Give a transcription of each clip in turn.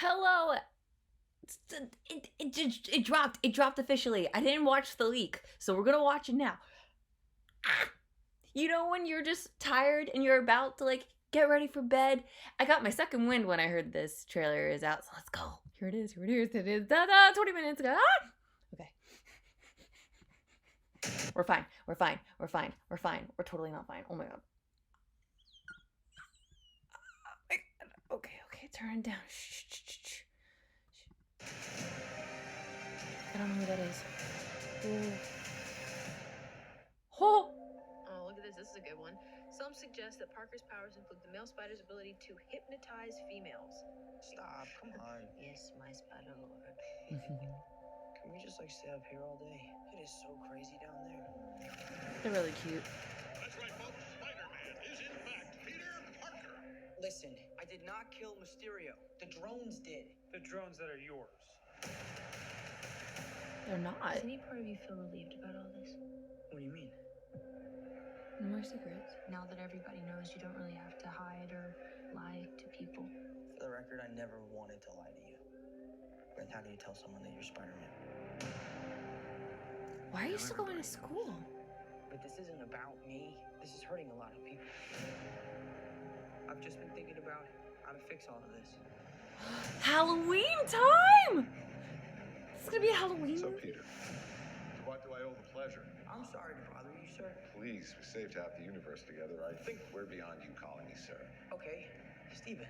Hello. It dropped. It dropped officially. I didn't watch the leak, so we're gonna watch it now. You know when you're just tired and you're about to like get ready for bed? I got my second wind when I heard this trailer is out, so let's go. Here it is. Here it is. It is. 20 minutes ago. Okay. We're fine. We're fine. We're fine. We're fine. We're totally not fine. Oh my god. Okay. Turn it down. Shh. I don't know who that is. Ooh. Oh, look at this. This is a good one. Some suggest that Parker's powers include the male spider's ability to hypnotize females. Stop, come on. Yes, my spider lord. Can we just stay up here all day? It is so crazy down there. They're really cute. That's right, folks. Spider-Man is in fact Peter Parker. Listen, I did not kill Mysterio. The drones did. The drones that are yours. They're not. Does any part of you feel relieved about all this? What do you mean? No more secrets. Now that everybody knows, you don't really have to hide or lie to people. For the record, I never wanted to lie to you. But how do you tell someone that you're Spider-Man? Why are you still going to school? But this isn't about me. This is hurting a lot of people. I've just been thinking about how to fix all of this. Halloween time! This is gonna be a Halloween. So, Peter, to what do I owe the pleasure? I'm sorry to bother you, sir. Please, we saved half the universe together. I think we're beyond you calling me sir. Okay, Steven.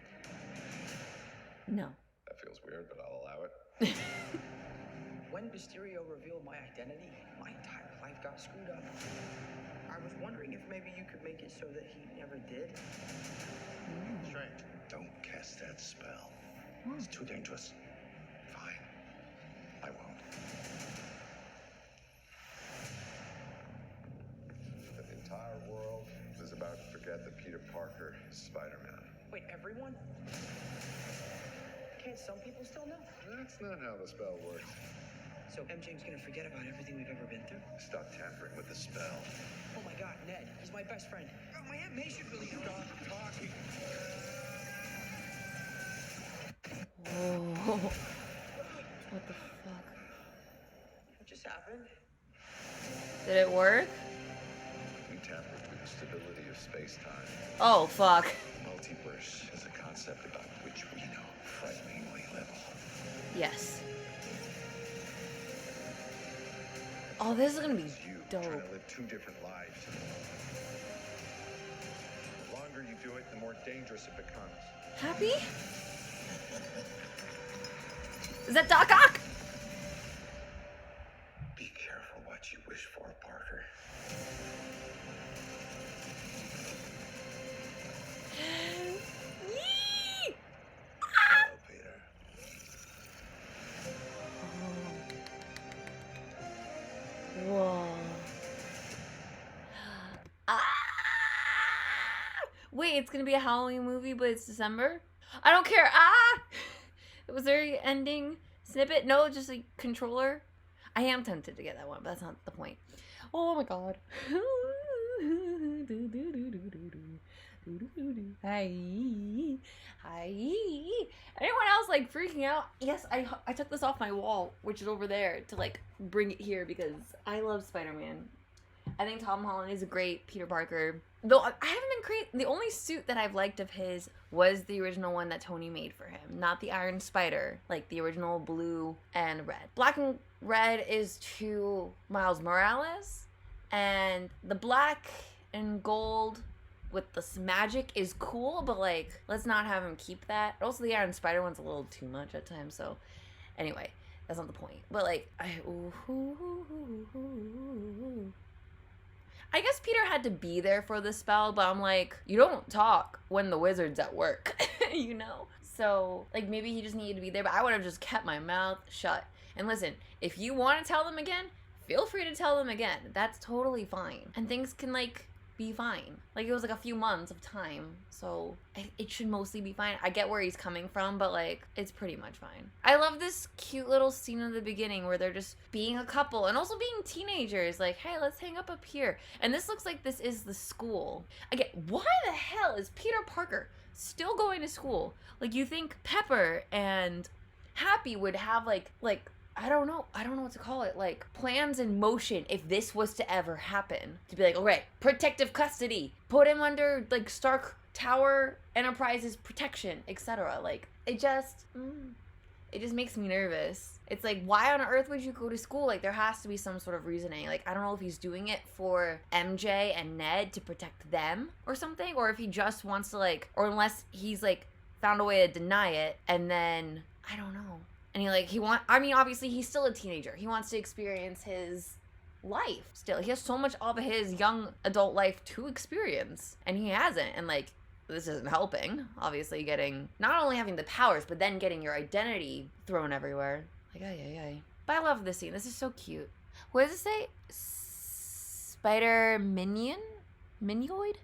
No. That feels weird, but I'll allow it. When Mysterio revealed my identity, my entire life got screwed up. I was wondering if maybe you could make it so that he never did. Strange. Don't cast that spell. It's too dangerous. Fine. I won't. The entire world is about to forget that Peter Parker is Spider-Man. Wait, everyone? Can't some people still know? That's not how the spell works. So MJ's gonna forget about everything we've ever been through? Stop tampering with the spell. Oh my god, Ned, he's my best friend. Oh, my Aunt May should really know. Stop talking. Whoa. What the fuck? What just happened? Did it work? We tampered with the stability of space-time. Oh, fuck. Multiverse is a concept about which we know frighteningly little. Yes. Oh, this is gonna be It's you dope. trying to live two different lives. The longer you do it, the more dangerous it becomes. Happy? Is that Doc Ock? Be careful what you wish for, Parker. Yee! Hello, Peter. Whoa. Ah! Wait, it's gonna be a Halloween movie, but it's December? I don't care. Ah! Was there an ending snippet? No, just a controller. I am tempted to get that one, but that's not the point. Oh my god. Hi. Anyone else freaking out? Yes, I took this off my wall, which is over there, to bring it here because I love Spider-Man. I think Tom Holland is a great Peter Parker. Though I haven't been the only suit that I've liked of his was the original one that Tony made for him, not the Iron Spider, like the original blue and red. Black and red is to Miles Morales, and the black and gold with this magic is cool, but let's not have him keep that. Also, the Iron Spider one's a little too much at times, so anyway, that's not the point. But I guess Peter had to be there for the spell, but I'm you don't talk when the wizard's at work, you know? So, maybe he just needed to be there, but I would have just kept my mouth shut. And listen, if you want to tell them again, feel free to tell them again. That's totally fine. And things can, be fine. It was a few months of time, so it should mostly be fine. I get where he's coming from, but it's pretty much fine. I love this cute little scene in the beginning where they're just being a couple and also being teenagers, hey, let's hang up here. And this looks like this is the school. Again, why the hell is Peter Parker still going to school. Like, you think Pepper and Happy would have like I don't know what to call it, like plans in motion if this was to ever happen. To be like, okay, protective custody, put him under like Stark Tower Enterprises protection, etc. Like, it just makes me nervous. It's like, why on earth would you go to school? Like, there has to be some sort of reasoning. Like, I don't know if he's doing it for MJ and Ned to protect them or something, or if he just wants to like, or unless he's like found a way to deny it, and then I don't know. And I mean, obviously he's still a teenager. He wants to experience his life still. He has so much of his young adult life to experience, and he hasn't. And like, this isn't helping. Obviously, getting not only having the powers, but then getting your identity thrown everywhere. Like, ay. But I love this scene. This is so cute. What does it say? Spider Minion? Minioid?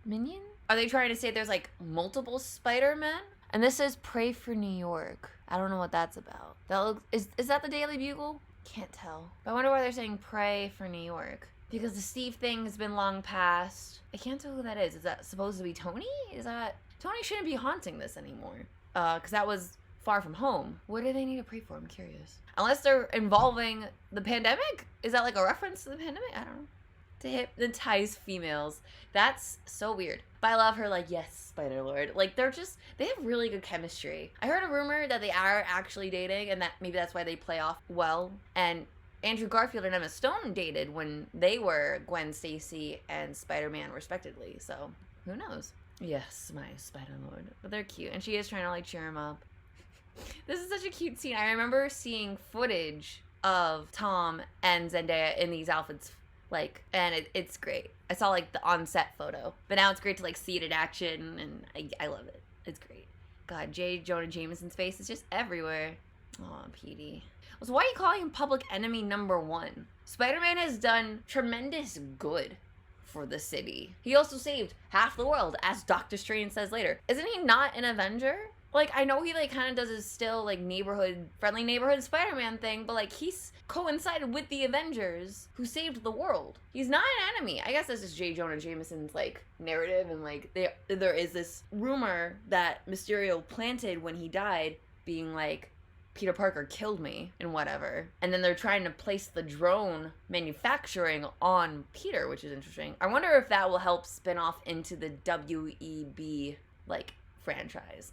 Minion? Are they trying to say there's like multiple Spider-Men? And this says pray for New York. I don't know what that's about. That looks, is that the Daily Bugle? Can't tell. But I wonder why they're saying pray for New York. Because the Steve thing has been long past. I can't tell who that is. Is that supposed to be Tony? Tony shouldn't be haunting this anymore. Because that was Far From Home. What do they need to pray for? I'm curious. Unless they're involving the pandemic? Is that like a reference to the pandemic? I don't know. To hypnotize females. That's so weird. But I love her, like, yes, Spider-Lord. Like, they have really good chemistry. I heard a rumor that they are actually dating, and that maybe that's why they play off well. And Andrew Garfield and Emma Stone dated when they were Gwen Stacy and Spider-Man, respectively. So, who knows? Yes, my Spider-Lord. But they're cute. And she is trying to, like, cheer him up. This is such a cute scene. I remember seeing footage of Tom and Zendaya in these outfits, like, and it's great. I saw like the on-set photo, but now it's great to like see it in action, and I love it. It's great. God, J. Jonah Jameson's face is just everywhere. Aw, Petey. So why are you calling him public enemy #1? Spider-Man has done tremendous good for the city. He also saved half the world, as Doctor Strange says later. Isn't he not an Avenger? Like, I know he like kind of does his still like friendly neighborhood Spider-Man thing, but like he's coincided with the Avengers who saved the world. He's not an enemy. I guess that's just J. Jonah Jameson's like narrative, and like there is this rumor that Mysterio planted when he died, being like, Peter Parker killed me and whatever. And then they're trying to place the drone manufacturing on Peter, which is interesting. I wonder if that will help spin off into the WEB like franchise.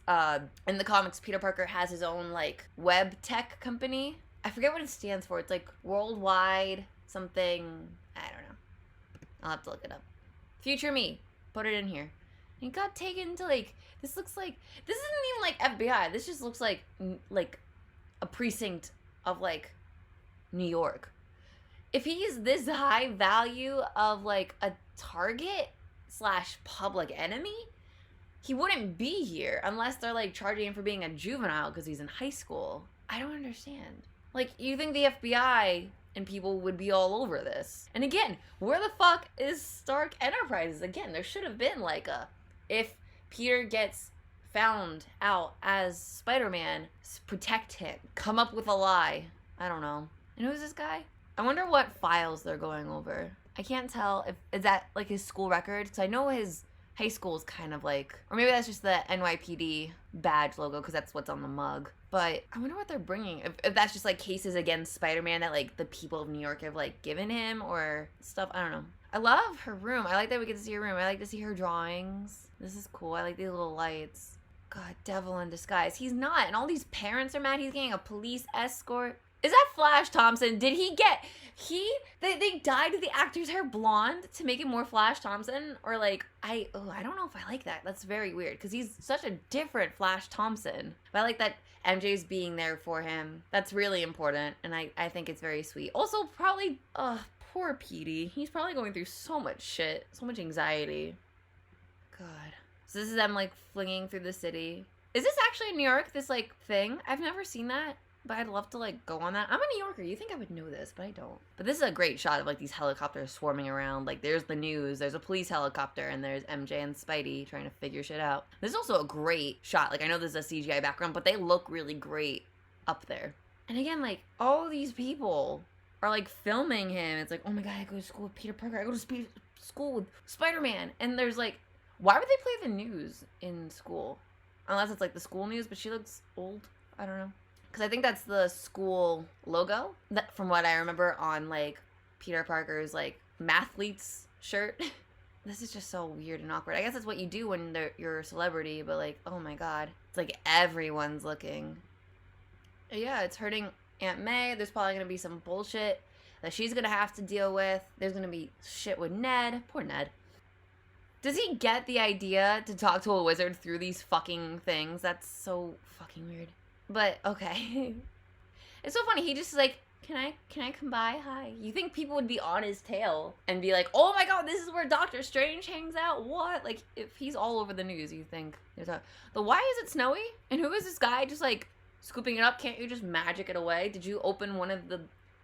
In the comics, Peter Parker has his own like web tech company. I forget what it stands for. It's like worldwide something. I don't know. I'll have to look it up. Future me. Put it in here. He got taken to like, this isn't even like FBI. This just looks like a precinct of like New York. If he's this high value of like a target / public enemy, he wouldn't be here unless they're like charging him for being a juvenile because he's in high school. I don't understand. Like, you think the FBI and people would be all over this. And again, where the fuck is Stark Enterprises? Again, there should have been like if Peter gets found out as Spider-Man, protect him. Come up with a lie. I don't know. And who's this guy? I wonder what files they're going over. I can't tell if is that like his school record, because I know his high school is kind of like, or maybe that's just the NYPD badge logo because that's what's on the mug. But I wonder what they're bringing. If that's just like cases against Spider-Man that like the people of New York have like given him or stuff. I don't know. I love her room. I like that we get to see her room. I like to see her drawings. This is cool. I like these little lights. God, devil in disguise. He's not. And all these parents are mad. He's getting a police escort. Is that Flash Thompson? Did he get... They dyed the actor's hair blonde to make it more Flash Thompson? Or like... I don't know if I like that. That's very weird. Because he's such a different Flash Thompson. But I like that MJ's being there for him. That's really important. And I think it's very sweet. Also, probably... poor Petey. He's probably going through so much shit. So much anxiety. God. So this is them, like, flinging through the city. Is this actually in New York, this, like, thing? I've never seen that, but I'd love to, like, go on that. I'm a New Yorker. You think I would know this, but I don't. But this is a great shot of, like, these helicopters swarming around. Like, there's the news. There's a police helicopter, and there's MJ and Spidey trying to figure shit out. This is also a great shot. Like, I know there's a CGI background, but they look really great up there. And again, like, all these people are, like, filming him. It's like, oh, my God, I go to school with Peter Parker. I go to school with Spider-Man. And there's, like... Why would they play the news in school? Unless it's like the school news, but she looks old. I don't know. Because I think that's the school logo, that, from what I remember on like Peter Parker's like mathletes shirt. This is just so weird and awkward. I guess that's what you do when you're a celebrity, but like, oh my god. It's like everyone's looking. Yeah, it's hurting Aunt May. There's probably going to be some bullshit that she's going to have to deal with. There's going to be shit with Ned. Poor Ned. Does he get the idea to talk to a wizard through these fucking things? That's so fucking weird. But, okay. It's so funny. He just like, can I come by? Hi. You think people would be on his tail and be like, oh my god, this is where Doctor Strange hangs out? What? Like, if he's all over the news, you think there's a... But why is it snowy? And who is this guy just like scooping it up? Can't you just magic it away? Did you open one of the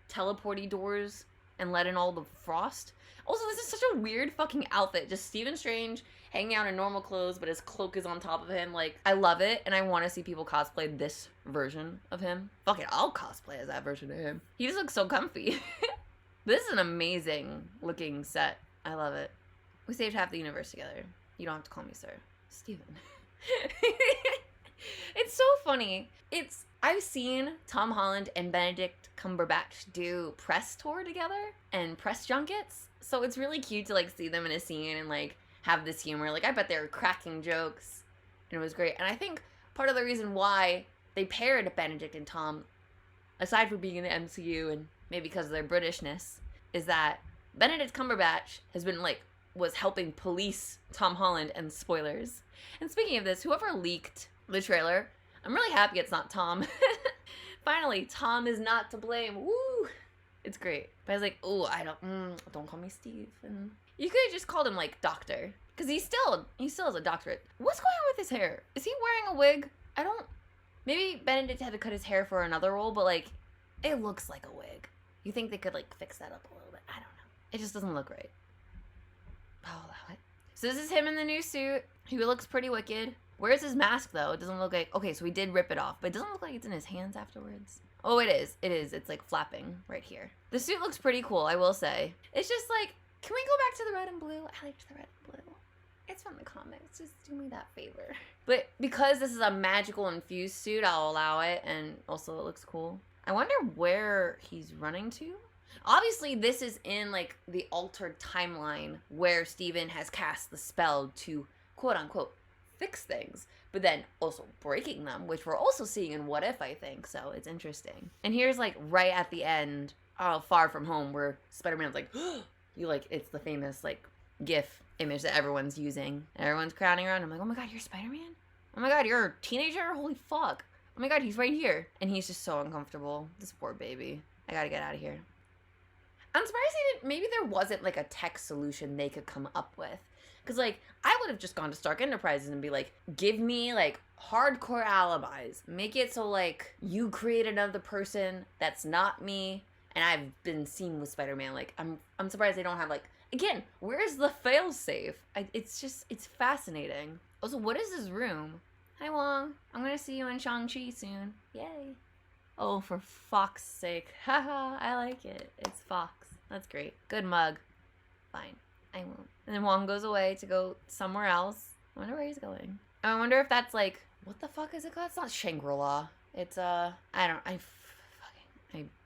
teleporty doors and let in all the frost? Also, this is such a weird fucking outfit. Just Stephen Strange hanging out in normal clothes, but his cloak is on top of him. Like, I love it, and I want to see people cosplay this version of him. Fuck it, I'll cosplay as that version of him. He just looks so comfy. This is an amazing looking set. I love it. We saved half the universe together. You don't have to call me sir. Steven. It's so funny. I've seen Tom Holland and Benedict Cumberbatch do press tour together and press junkets. So it's really cute to like see them in a scene and like have this humor. Like, I bet they were cracking jokes and it was great. And I think part of the reason why they paired Benedict and Tom, aside from being in the MCU and maybe because of their Britishness, is that Benedict Cumberbatch has been like, was helping police Tom Holland and spoilers. And speaking of this, whoever leaked the trailer, I'm really happy it's not Tom. Finally, Tom is not to blame. Woo! It's great. But I was like, oh, don't call me Steve. And you could have just called him like Doctor, because he still has a doctorate. What's going on with his hair? Is he wearing a wig? Maybe Benedict had to cut his hair for another role, but like, it looks like a wig. You think they could like fix that up a little bit? I don't know. It just doesn't look right. I'll allow it. So this is him in the new suit. He looks pretty wicked. Where's his mask though? It doesn't look like, okay, so he did rip it off, but it doesn't look like it's in his hands afterwards. Oh, it is. It is. It's like flapping right here. The suit looks pretty cool, I will say. It's just like, can we go back to the red and blue? I liked the red and blue. It's from the comics. Just do me that favor. But because this is a magical infused suit, I'll allow it. And also it looks cool. I wonder where he's running to. Obviously, this is in like the altered timeline where Steven has cast the spell to quote unquote fix things, but then also breaking them, which we're also seeing in What If, I think. So it's interesting. And here's like right at the end, Far From Home, where Spider-Man's like, you like, it's the famous like GIF image that everyone's using. Everyone's crowding around. I'm like, oh my god, you're Spider-Man? Oh my god, you're a teenager? Holy fuck. Oh my god, he's right here. And he's just so uncomfortable. This poor baby. I gotta get out of here. I'm surprised maybe there wasn't like a tech solution they could come up with. Because, like, I would have just gone to Stark Enterprises and be like, give me, like, hardcore alibis. Make it so, like, you create another person that's not me. And I've been seen with Spider-Man. Like, I'm surprised they don't have, like, again, where's the failsafe? It's fascinating. Also, what is this room? Hi, Wong. I'm going to see you in Shang-Chi soon. Yay. Oh, for Fox's sake. Haha, I like it. It's Fox. That's great. Good mug. Fine. I won't. And then Wong goes away to go somewhere else. I wonder where he's going. I wonder if that's like, what the fuck is it called? It's not Shangri-La. It's, I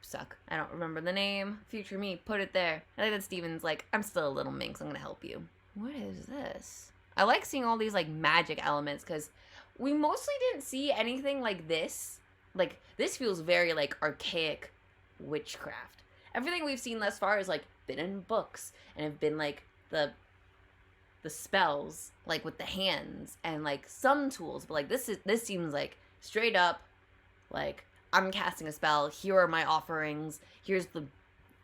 suck. I don't remember the name. Future me, put it there. I think that Steven's like, I'm still a little minx. I'm gonna help you. What is this? I like seeing all these like magic elements because we mostly didn't see anything like this. Like, this feels very like archaic witchcraft. Everything we've seen thus far is like been in books and have been like the spells, like with the hands and like some tools, but like this seems like straight up like, I'm casting a spell, here are my offerings, here's the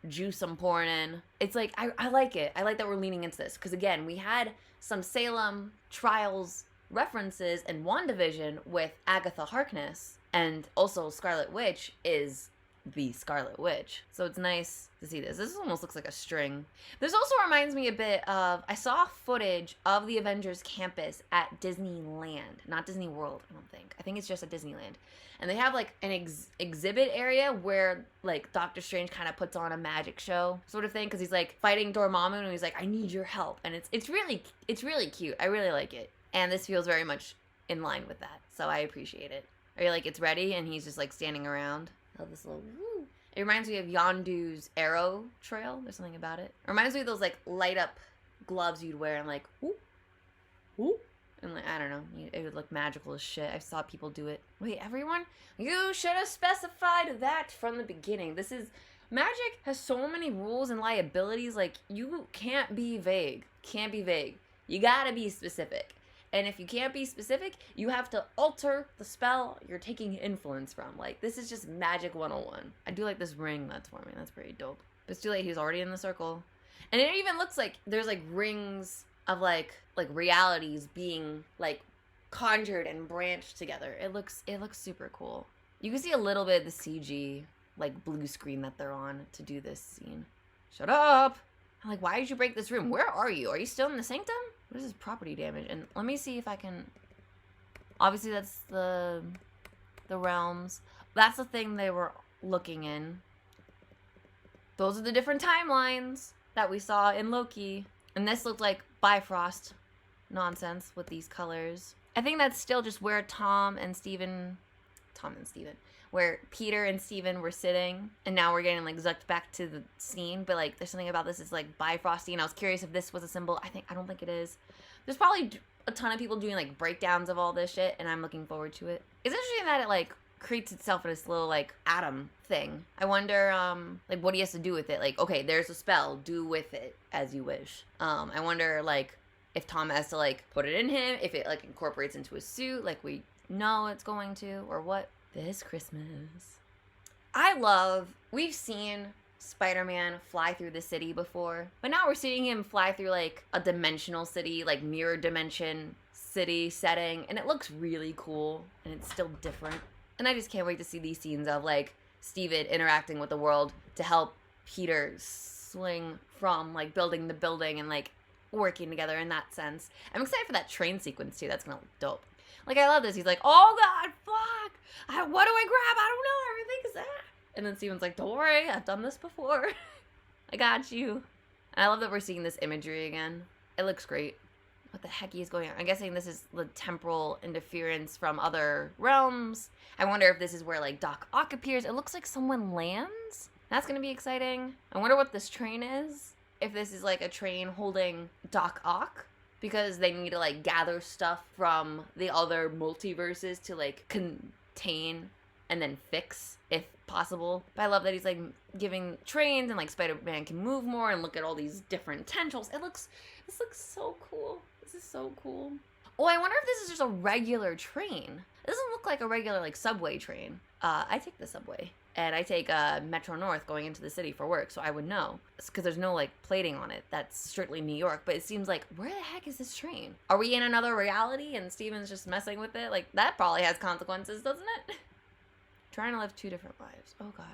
juice I'm pouring in. It's like, I like it. I like that we're leaning into this because again, we had some Salem Trials references in WandaVision with Agatha Harkness, and also Scarlet Witch is the Scarlet Witch. So it's nice to see this. This almost looks like a string. This also reminds me a bit of, I saw footage of the Avengers campus at Disneyland. Not Disney World, I don't think. I think it's just at Disneyland. And they have like an exhibit area where like Doctor Strange kind of puts on a magic show sort of thing, because he's like fighting Dormammu and he's like, I need your help. And it's really cute. I really like it. And this feels very much in line with that. So I appreciate it. Are you like, it's ready? And he's just like standing around. I love this little woo. It reminds me of Yondu's arrow trail. There's something about it. It reminds me of those like light up gloves you'd wear and like, whoop, whoop. And like, I don't know, it would look magical as shit. I saw people do it. Wait, everyone? You should have specified that from the beginning. Magic has so many rules and liabilities. Like, you can't be vague. Can't be vague. You gotta be specific. And if you can't be specific, you have to alter the spell you're taking influence from. Like, this is just Magic 101. I do like this ring that's forming. That's pretty dope. But it's too late. He's already in the circle. And it even looks like there's, like, rings of, like realities being, like, conjured and branched together. It looks super cool. You can see a little bit of the CG, like, blue screen that they're on to do this scene. Shut up! I'm like, why did you break this room? Where are you? Are you still in the sanctum? What is this property damage? And let me see if I can... Obviously, that's the realms. That's the thing they were looking in. Those are the different timelines that we saw in Loki. And this looked like Bifrost nonsense with these colors. I think that's still just where where Peter and Steven were sitting, and now we're getting like zucked back to the scene, but like there's something about this is like Bifrosty, and I was curious if this was a symbol. I don't think it is. There's probably a ton of people doing like breakdowns of all this shit, and I'm looking forward to it. It's interesting that it like creates itself in this little like atom thing. I wonder like what he has to do with it. Like, okay, there's a spell, do with it as you wish. I wonder like if Tom has to like put it in him, if it like incorporates into his suit like we know it's going to, or what. This Christmas. We've seen Spider-Man fly through the city before, but now we're seeing him fly through like a dimensional city, like mirror dimension city setting, and it looks really cool, and it's still different. And I just can't wait to see these scenes of like Steven interacting with the world to help Peter swing from like building the building and like working together in that sense. I'm excited for that train sequence too. That's gonna look dope. Like, I love this. He's like, oh god, fuck. What do I grab? I don't know. Everything's there. And then Steven's like, don't worry. I've done this before. I got you. And I love that we're seeing this imagery again. It looks great. What the heck is going on? I'm guessing this is the temporal interference from other realms. I wonder if this is where, like, Doc Ock appears. It looks like someone lands. That's going to be exciting. I wonder what this train is. If this is, like, a train holding Doc Ock. Because they need to, like, gather stuff from the other multiverses to, like, contain and then fix, if possible. But I love that he's, like, giving trains and, like, Spider-Man can move more and look at all these different tendrils. This looks so cool. This is so cool. Oh, I wonder if this is just a regular train. It doesn't look like a regular, like, subway train. I take the subway. And I take Metro North going into the city for work, so I would know. It's because there's no, like, plating on it. That's strictly New York. But it seems like, where the heck is this train? Are we in another reality and Steven's just messing with it? Like, that probably has consequences, doesn't it? Trying to live two different lives. Oh, God.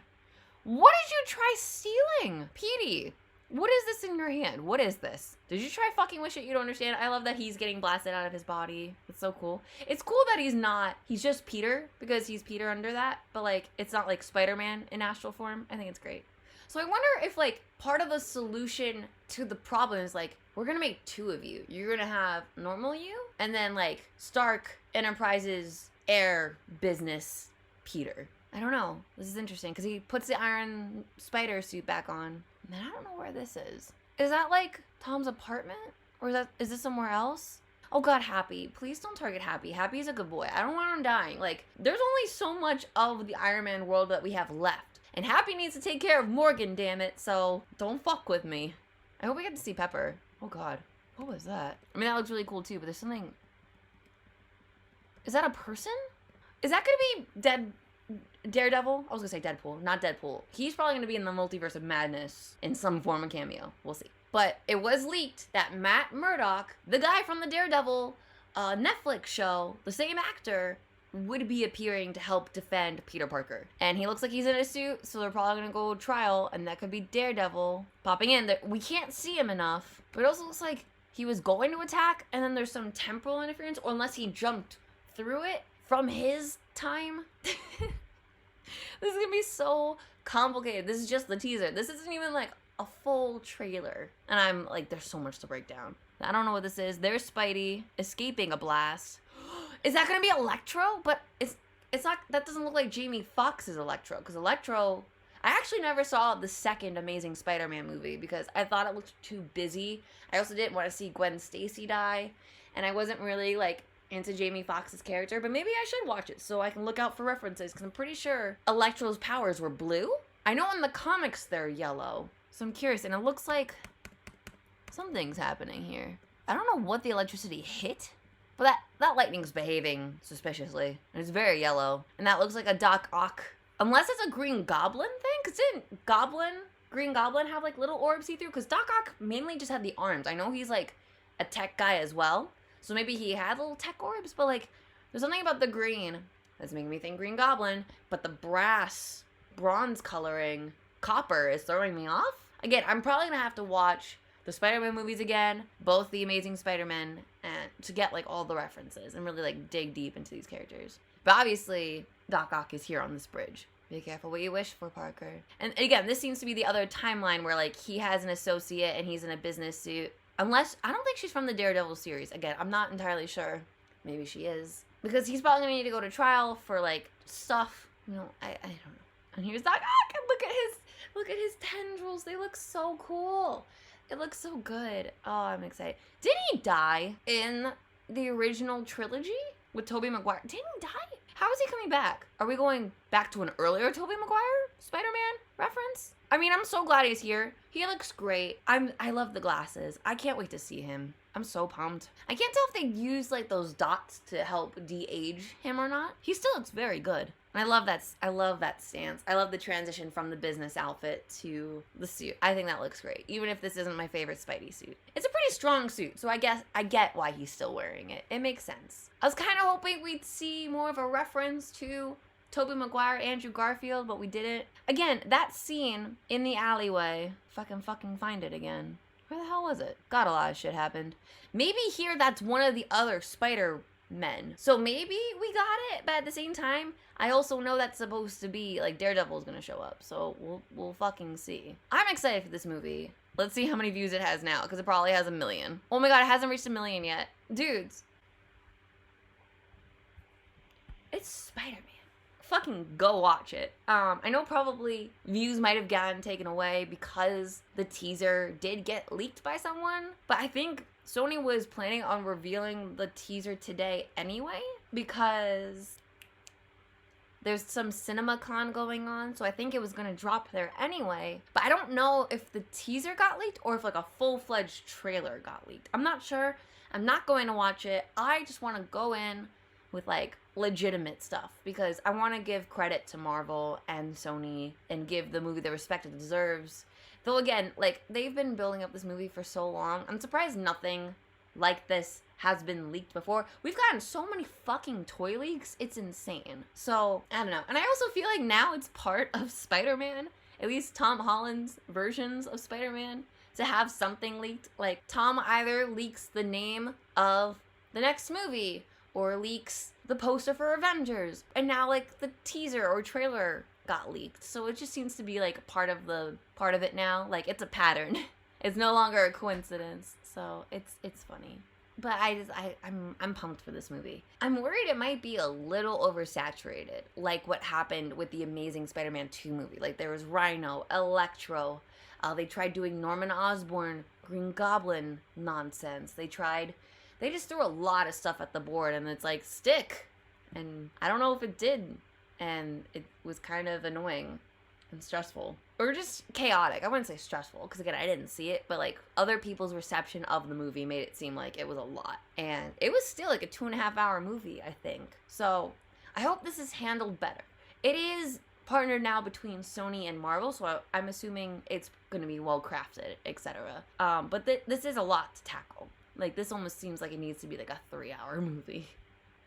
What did you try stealing? Petey, what is this in your hand? What is this? Did you try fucking with shit you don't understand? I love that he's getting blasted out of his body. It's so cool. It's cool that he's just Peter, because he's Peter under that, but like, it's not like Spider-Man in astral form. I think it's great. So I wonder if like, part of the solution to the problem is like, we're gonna make two of you. You're gonna have normal you, and then like, Stark Enterprises Air Business Peter. I don't know. This is interesting, because he puts the Iron Spider suit back on. Man, I don't know where this is. Is that like Tom's apartment? Or is this somewhere else? Oh god, Happy. Please don't target Happy. Happy's a good boy. I don't want him dying. Like, there's only so much of the Iron Man world that we have left. And Happy needs to take care of Morgan, damn it. So, don't fuck with me. I hope we get to see Pepper. Oh god. What was that? I mean, that looks really cool too, but there's something... Is that a person? Is that gonna be Daredevil? I was gonna say Deadpool, not Deadpool. He's probably gonna be in the Multiverse of Madness in some form of cameo. We'll see. But it was leaked that Matt Murdock, the guy from the Daredevil Netflix show, the same actor, would be appearing to help defend Peter Parker. And he looks like he's in a suit, so they're probably gonna go trial, and that could be Daredevil popping in. We can't see him enough, but it also looks like he was going to attack, and then there's some temporal interference, or unless he jumped through it from his time. This is gonna be so complicated. This is just the teaser. This isn't even like a full trailer. And I'm like, there's so much to break down. I don't know what this is. There's Spidey escaping a blast. Is that gonna be Electro? But it's not, that doesn't look like Jamie Foxx's Electro, because Electro, I actually never saw the second Amazing Spider-Man movie because I thought it looked too busy. I also didn't want to see Gwen Stacy die, and I wasn't really like into Jamie Foxx's character, but maybe I should watch it so I can look out for references, because I'm pretty sure Electro's powers were blue. I know in the comics they're yellow, so I'm curious, and it looks like something's happening here. I don't know what the electricity hit, but that lightning's behaving suspiciously, and it's very yellow, and that looks like a Doc Ock, unless it's a Green Goblin thing, because didn't Green Goblin have like little orbs see through? Because Doc Ock mainly just had the arms. I know he's like a tech guy as well, so maybe he had little tech orbs, but like there's something about the green that's making me think Green Goblin, but the bronze coloring copper is throwing me off. Again, I'm probably gonna have to watch the Spider-Man movies again, both the Amazing Spider-Man, and to get like all the references and really like dig deep into these characters. But obviously, Doc Ock is here on this bridge. Be careful what you wish for, Parker. And again, this seems to be the other timeline where like he has an associate and he's in a business suit. Unless, I don't think she's from the Daredevil series. Again, I'm not entirely sure. Maybe she is. Because he's probably gonna need to go to trial for like stuff. You know, I don't know. And here's Doc Ock, and look at his tendrils. They look so cool. It looks so good. Oh, I'm excited. Did he die in the original trilogy with Tobey Maguire? Didn't he die? How is he coming back? Are we going back to an earlier Tobey Maguire Spider-Man reference? I mean, I'm so glad he's here. He looks great. I love the glasses. I can't wait to see him. I'm so pumped. I can't tell if they use like those dots to help de-age him or not. He still looks very good. And I love that stance. I love the transition from the business outfit to the suit. I think that looks great, even if this isn't my favorite Spidey suit. It's a pretty strong suit, so I guess I get why he's still wearing it. It makes sense. I was kind of hoping we'd see more of a reference to Tobey Maguire, Andrew Garfield, but we didn't. Again, that scene in the alleyway, fucking find it again. Where the hell was it? God, a lot of shit happened. Maybe here that's one of the other Spider-Men. So maybe we got it, but at the same time, I also know that's supposed to be, like, Daredevil's gonna show up. So we'll fucking see. I'm excited for this movie. Let's see how many views it has now, because it probably has 1 million. Oh my god, it hasn't reached 1 million yet. Dudes. It's Spider-Man. Fucking go watch it. I know probably views might have gotten taken away because the teaser did get leaked by someone, but I think Sony was planning on revealing the teaser today anyway, because there's some CinemaCon going on, so I think it was gonna drop there anyway. But I don't know if the teaser got leaked or if like a full-fledged trailer got leaked. I'm not sure. I'm not going to watch it. I just want to go in with like legitimate stuff, because I want to give credit to Marvel and Sony and give the movie the respect it deserves. Though again, like, they've been building up this movie for so long. I'm surprised nothing like this has been leaked before. We've gotten so many fucking toy leaks, it's insane. So, I don't know. And I also feel like now it's part of Spider-Man, at least Tom Holland's versions of Spider-Man, to have something leaked. Like, Tom either leaks the name of the next movie, or leaks the poster for Avengers, and now like the teaser or trailer got leaked. So it just seems to be like part of it now. Like, it's a pattern. It's no longer a coincidence. So it's funny. But I'm pumped for this movie. I'm worried it might be a little oversaturated, like what happened with the Amazing Spider-Man 2 movie. Like, there was Rhino, Electro. They tried doing Norman Osborn, Green Goblin nonsense. They just threw a lot of stuff at the board, and it's like, stick. And I don't know if it did. And it was kind of annoying and stressful. Or just chaotic. I wouldn't say stressful, because again, I didn't see it. But like, other people's reception of the movie made it seem like it was a lot. And it was still like a 2.5-hour movie, I think. So I hope this is handled better. It is partnered now between Sony and Marvel, so I'm assuming it's going to be well crafted, etc. But this is a lot to tackle. Like, this almost seems like it needs to be like a 3-hour movie.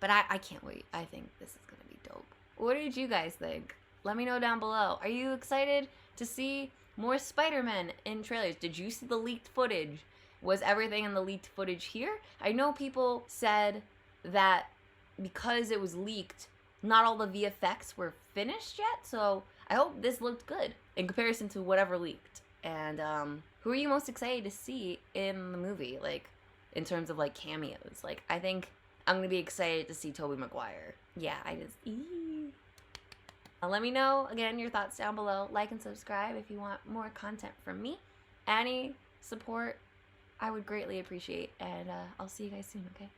But I can't wait. I think this is gonna be dope. What did you guys think? Let me know down below. Are you excited to see more Spider-Man in trailers? Did you see the leaked footage? Was everything in the leaked footage here? I know people said that because it was leaked, not all the VFX were finished yet, so I hope this looked good in comparison to whatever leaked. And who are you most excited to see in the movie, like in terms of like cameos? Like, I think I'm gonna be excited to see Tobey Maguire. Yeah, let me know again your thoughts down below. Like and subscribe if you want more content from me. Any support I would greatly appreciate, and I'll see you guys soon, okay?